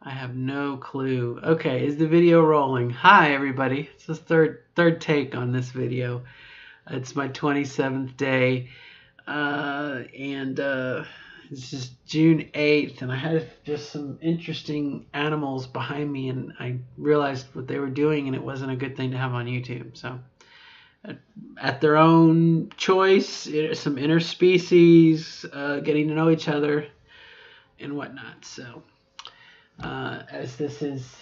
I have no clue. Okay, is the video rolling? Hi everybody. It's the third take on this video. It's my 27th day, and this is June 8th, and I had just some interesting animals behind me, and I realized what they were doing, and it wasn't a good thing to have on YouTube. So, at their own choice, some interspecies, getting to know each other and whatnot. So. As this is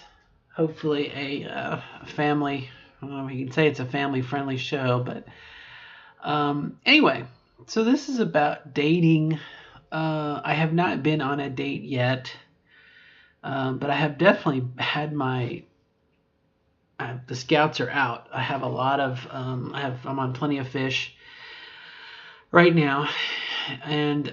hopefully a family, well, we can say it's a family-friendly show, but anyway, so this is about dating. I have not been on a date yet, but I have definitely had my. The scouts are out. I have a lot of. I'm on Plenty of Fish right now, and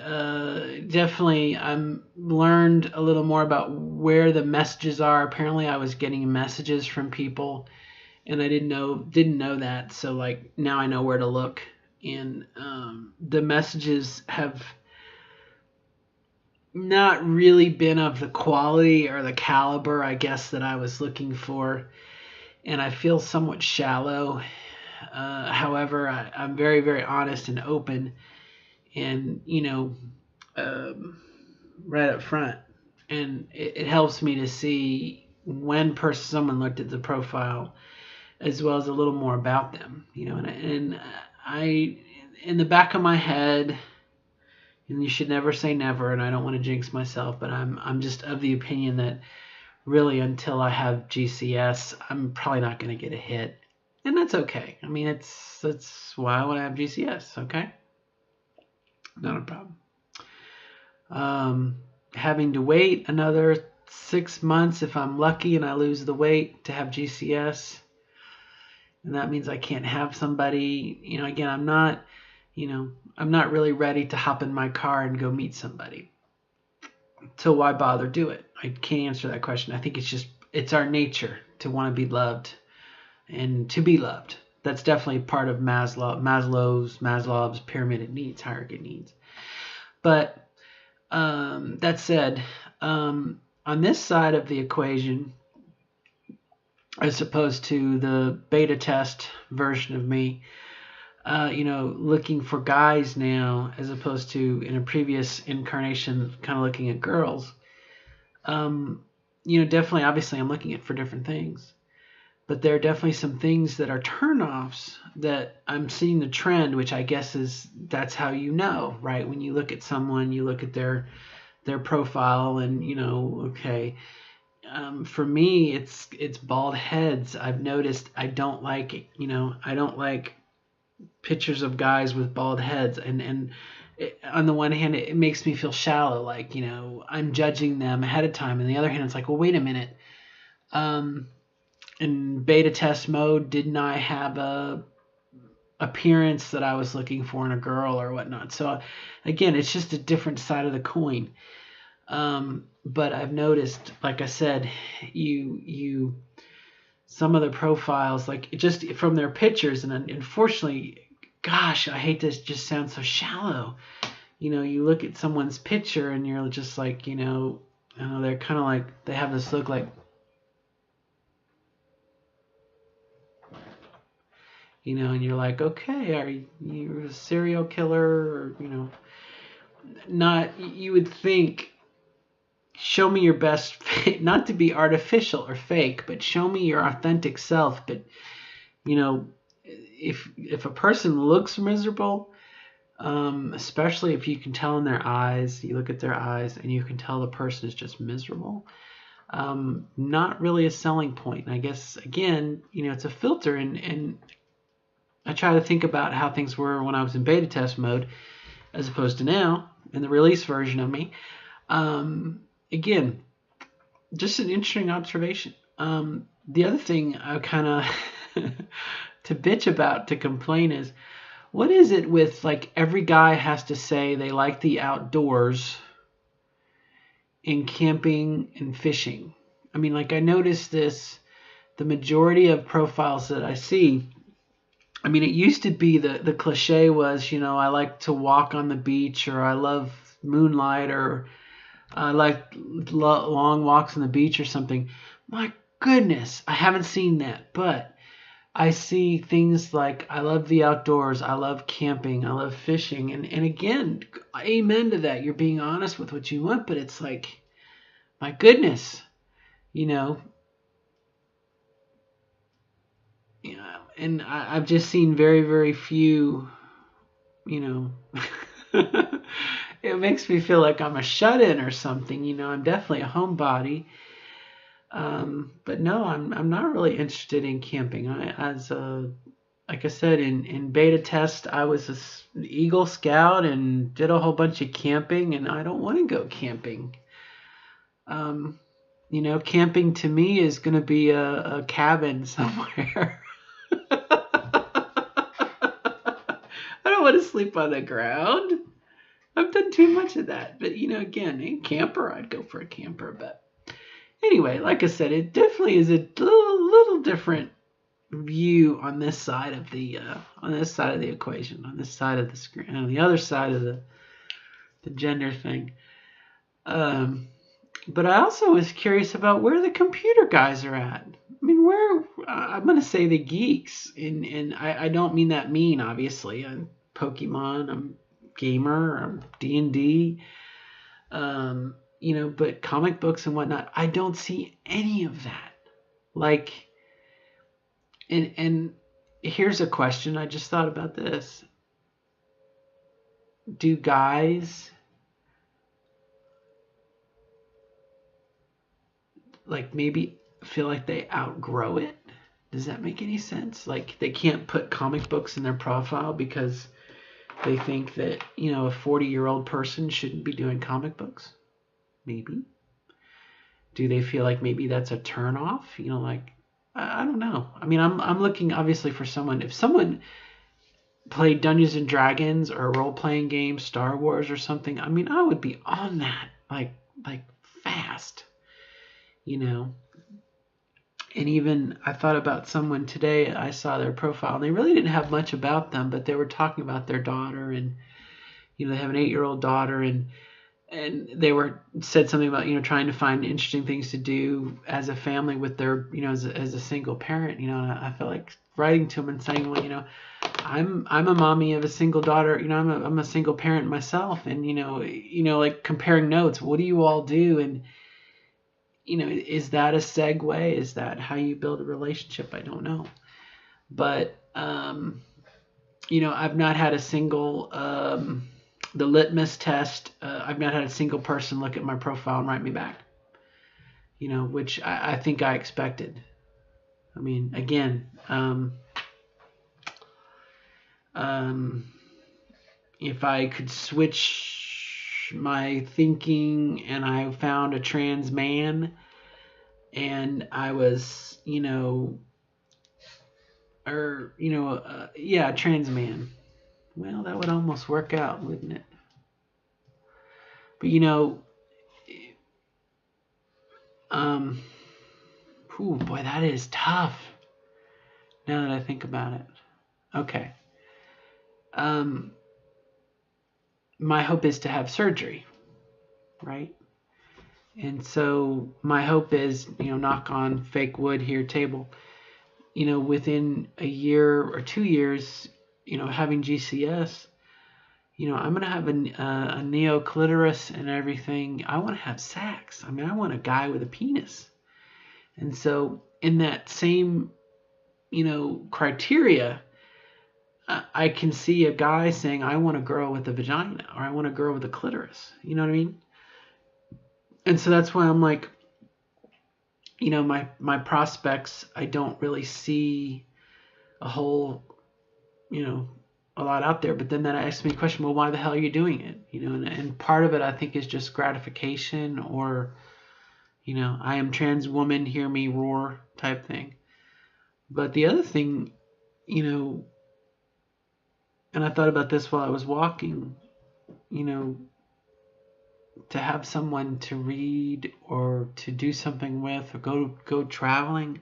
definitely I'm learned a little more about where the messages are. Apparently I was getting messages from people and I didn't know that, so like now I know where to look. And the messages have not really been of the quality or the caliber, I guess, that I was looking for, and I feel somewhat shallow. However, I'm very, very honest and open, and right up front, and it helps me to see when someone looked at the profile, as well as a little more about them, and I, in the back of my head, and you should never say never, and I don't want to jinx myself, but I'm just of the opinion that really until I have GCS, I'm probably not going to get a hit, and that's okay. I mean, that's why I want to have GCS. Okay, not a problem. Having to wait another 6 months if I'm lucky and I lose the weight to have GCS, and that means I can't have somebody. Again, I'm not really ready to hop in my car and go meet somebody. So why bother do it? I can't answer that question. I think it's our nature to want to be loved and to be loved. That's definitely part of Maslow's pyramid of needs, hierarchy of needs. But that said, on this side of the equation, as opposed to the beta test version of me, looking for guys now, as opposed to in a previous incarnation, kind of looking at girls, definitely, obviously, I'm looking at for different things. But there are definitely some things that are turnoffs that I'm seeing the trend, which I guess that's how right? When you look at someone, you look at their profile, and okay. For me, it's bald heads. I've noticed I don't like it. I don't like pictures of guys with bald heads, and on the one hand, it makes me feel shallow, like I'm judging them ahead of time. And the other hand, it's like, well, wait a minute. In beta test mode, didn't I have a appearance that I was looking for in a girl or whatnot? So again, it's just a different side of the coin. But I've noticed, like I said, some of the profiles, like just from their pictures, and unfortunately, gosh, I hate this, just sounds so shallow. You look at someone's picture and you're just like, they're kind of like, they have this look like, and you're like, okay, are you a serial killer? Or, not, you would think, show me your best, not to be artificial or fake, but show me your authentic self. But, if a person looks miserable, especially if you can tell in their eyes, you look at their eyes and you can tell the person is just miserable, not really a selling point. And I guess, again, it's a filter, and I try to think about how things were when I was in beta test mode as opposed to now in the release version of me. Again, just an interesting observation. The other thing I kind of to bitch about, to complain, is what is it with, like, every guy has to say they like the outdoors in camping and fishing. I mean, like, I noticed this, the majority of profiles that I see, I mean, it used to be the cliche was, I like to walk on the beach, or I love moonlight, or like long walks on the beach or something. My goodness, I haven't seen that, but I see things like I love the outdoors, I love camping, I love fishing, and again, amen to that. You're being honest with what you want, but it's like, my goodness, you know, and I've just seen very, very few, you know. It makes me feel like I'm a shut-in or something, I'm definitely a homebody. But no, I'm not really interested in camping. Like I said, in beta test, I was an Eagle Scout and did a whole bunch of camping, and I don't want to go camping. Um, camping to me is going to be a cabin somewhere. I don't want to sleep on the ground. I've done too much of that. But, again, a camper, I'd go for a camper. But anyway, like I said, it definitely is a little different view on this side of the equation, on this side of the screen, on the other side of the gender thing. But I also was curious about where the computer guys are at. I mean, where I'm going to say the geeks, and I don't mean that mean, obviously. I'm Pokemon, I'm gamer, I'm D&D, but comic books and whatnot, I don't see any of that. Like, and here's a question. I just thought about this. Do guys like maybe feel like they outgrow it? Does that make any sense? Like they can't put comic books in their profile because they think that, a 40-year-old person shouldn't be doing comic books? Maybe. Do they feel like maybe that's a turnoff? Like, I don't know. I mean, I'm looking obviously for someone. If someone played Dungeons and Dragons or a role-playing game, Star Wars or something, I mean, I would be on that like fast, And even I thought about someone today. I saw their profile, and they really didn't have much about them, but they were talking about their daughter, and they have an 8-year-old daughter, and they said something about trying to find interesting things to do as a family with their as a single parent. And I felt like writing to them and saying, well, I'm a mommy of a single daughter. I'm a single parent myself, and like comparing notes. What do you all do? And is that a segue? Is that how you build a relationship? I don't know, but I've not had a single the litmus test. I've not had a single person look at my profile and write me back. Which I think I expected. I mean, again, if I could switch my thinking and I found a trans man and I was, a trans man, well, that would almost work out, wouldn't it? But boy, that is tough. Now that I think about it. Okay. My hope is to have surgery, right? And so my hope is, knock on fake wood here, table, within a year or 2 years, having GCS, I'm going to have a neoclitoris and everything. I want to have sex. I mean, I want a guy with a penis. And so in that same, criteria, I can see a guy saying, I want a girl with a vagina, or I want a girl with a clitoris. You know what I mean? And so that's why I'm like, my prospects, I don't really see a whole, a lot out there. But then that asks me a question, well, why the hell are you doing it? And part of it, I think, is just gratification, or, I am trans woman, hear me roar type thing. But the other thing, and I thought about this while I was walking, to have someone to read or to do something with or go traveling,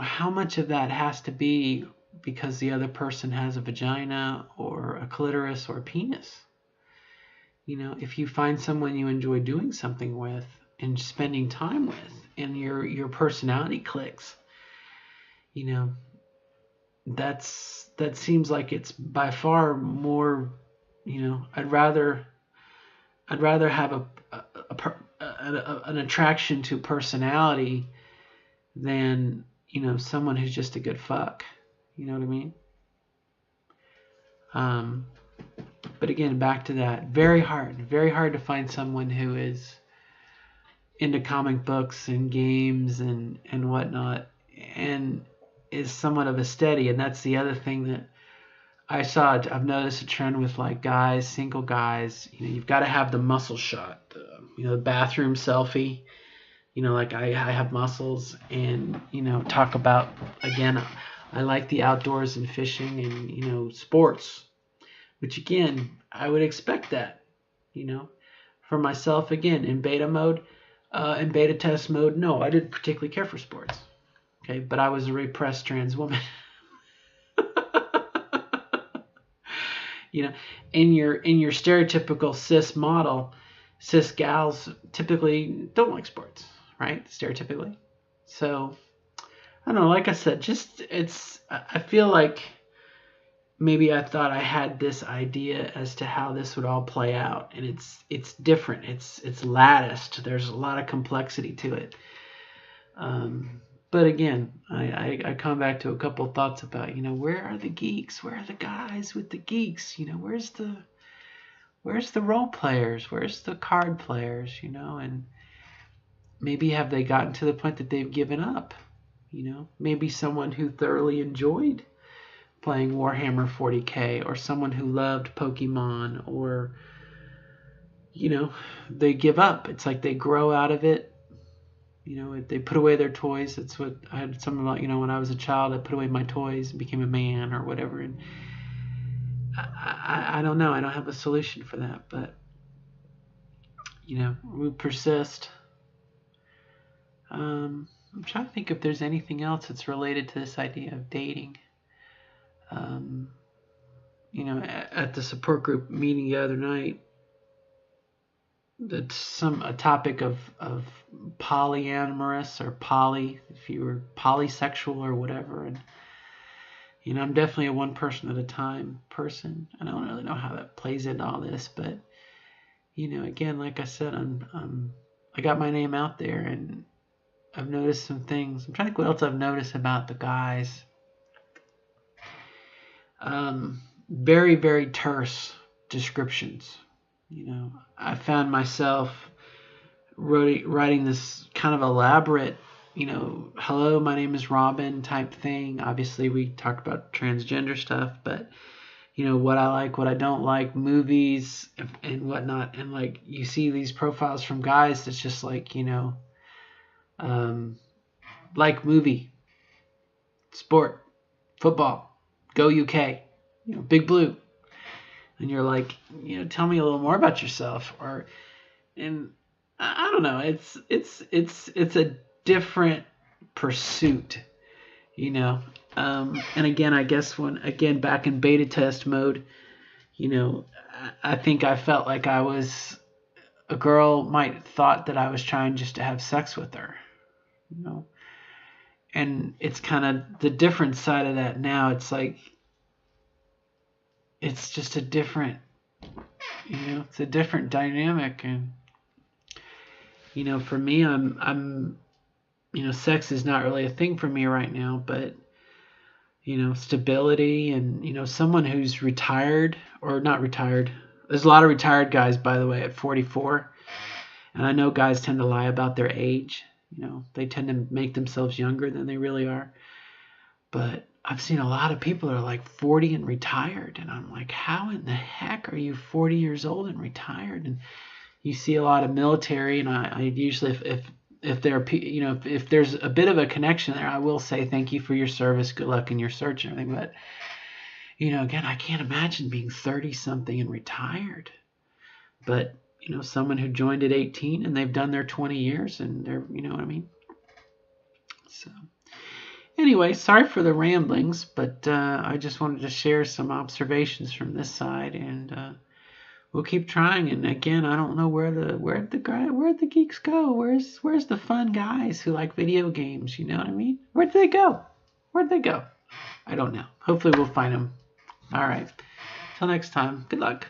how much of that has to be because the other person has a vagina or a clitoris or a penis? You know, if you find someone you enjoy doing something with and spending time with, and your personality clicks, you know, that seems like it's by far more. You know, I'd rather have an attraction to personality than, you know, someone who's just a good fuck. You know what I mean? Um, but again, back to that. Very hard to find someone who is into comic books and games and whatnot, and is somewhat of a steady. And that's the other thing that I've noticed a trend with like guys, single guys. You know, you've got to have the muscle shot. You know, the bathroom selfie. You know, like I have muscles, and you know, talk about again. I like the outdoors and fishing and, you know, sports, which again I would expect that. You know, for myself again in beta mode, in beta test mode. No, I didn't particularly care for sports. Okay, but I was a repressed trans woman. You know, in your stereotypical cis model, cis gals typically don't like sports, right? Stereotypically. So I don't know. Like I said, just I feel like maybe I thought I had this idea as to how this would all play out, and it's different. It's latticed. There's a lot of complexity to it. But again, I come back to a couple of thoughts about, you know, where are the geeks? Where are the guys with the geeks? You know, where's the role players? Where's the card players? You know, and maybe have they gotten to the point that they've given up? You know, maybe someone who thoroughly enjoyed playing Warhammer 40K, or someone who loved Pokemon, or, you know, they give up. It's like they grow out of it. You know, they put away their toys. That's what I had something about, you know, when I was a child, I put away my toys and became a man or whatever. And I don't know. I don't have a solution for that. But, you know, we persist. I'm trying to think if there's anything else that's related to this idea of dating. You know, at the support group meeting the other night, that's a topic of polyamorous or poly, if you were polysexual or whatever. And, you know, I'm definitely a one person at a time person. I don't really know how that plays into all this, but, you know, again, like I said, I got my name out there, and I've noticed some things. I'm trying to think what else I've noticed about the guys. Very, very terse descriptions. You know, I found myself writing this kind of elaborate, you know, hello, my name is Robin type thing. Obviously, we talked about transgender stuff, but, you know, what I like, what I don't like, movies and whatnot. And like, you see these profiles from guys that's just like, you know, like movie, sport, football, go UK, you know, Big Blue. And you're like, you know, tell me a little more about yourself. Or, and I don't know, it's a different pursuit, you know. And again, I guess when back in beta test mode, you know, I think I felt like a girl might thought that I was trying just to have sex with her, you know. And it's kind of the different side of that now. It's like, it's just a different, you know, it's a different dynamic. And, you know, for me, I'm you know, sex is not really a thing for me right now, but, you know, stability and, you know, someone who's retired or not retired. There's a lot of retired guys, by the way, at 44. And I know guys tend to lie about their age. You know, they tend to make themselves younger than they really are. But I've seen a lot of people that are like 40 and retired. And I'm like, how in the heck are you 40 years old and retired? And you see a lot of military. And I usually, if there are, you know, if there's a bit of a connection there, I will say thank you for your service, good luck in your search and everything. But, you know, again, I can't imagine being 30 something and retired. But, you know, someone who joined at 18 and they've done their 20 years and they're, you know what I mean? So anyway, sorry for the ramblings, but I just wanted to share some observations from this side, and we'll keep trying. And again, I don't know where'd the geeks go? Where's the fun guys who like video games? You know what I mean? Where'd they go? Where'd they go? I don't know. Hopefully we'll find them. All right. Till next time. Good luck.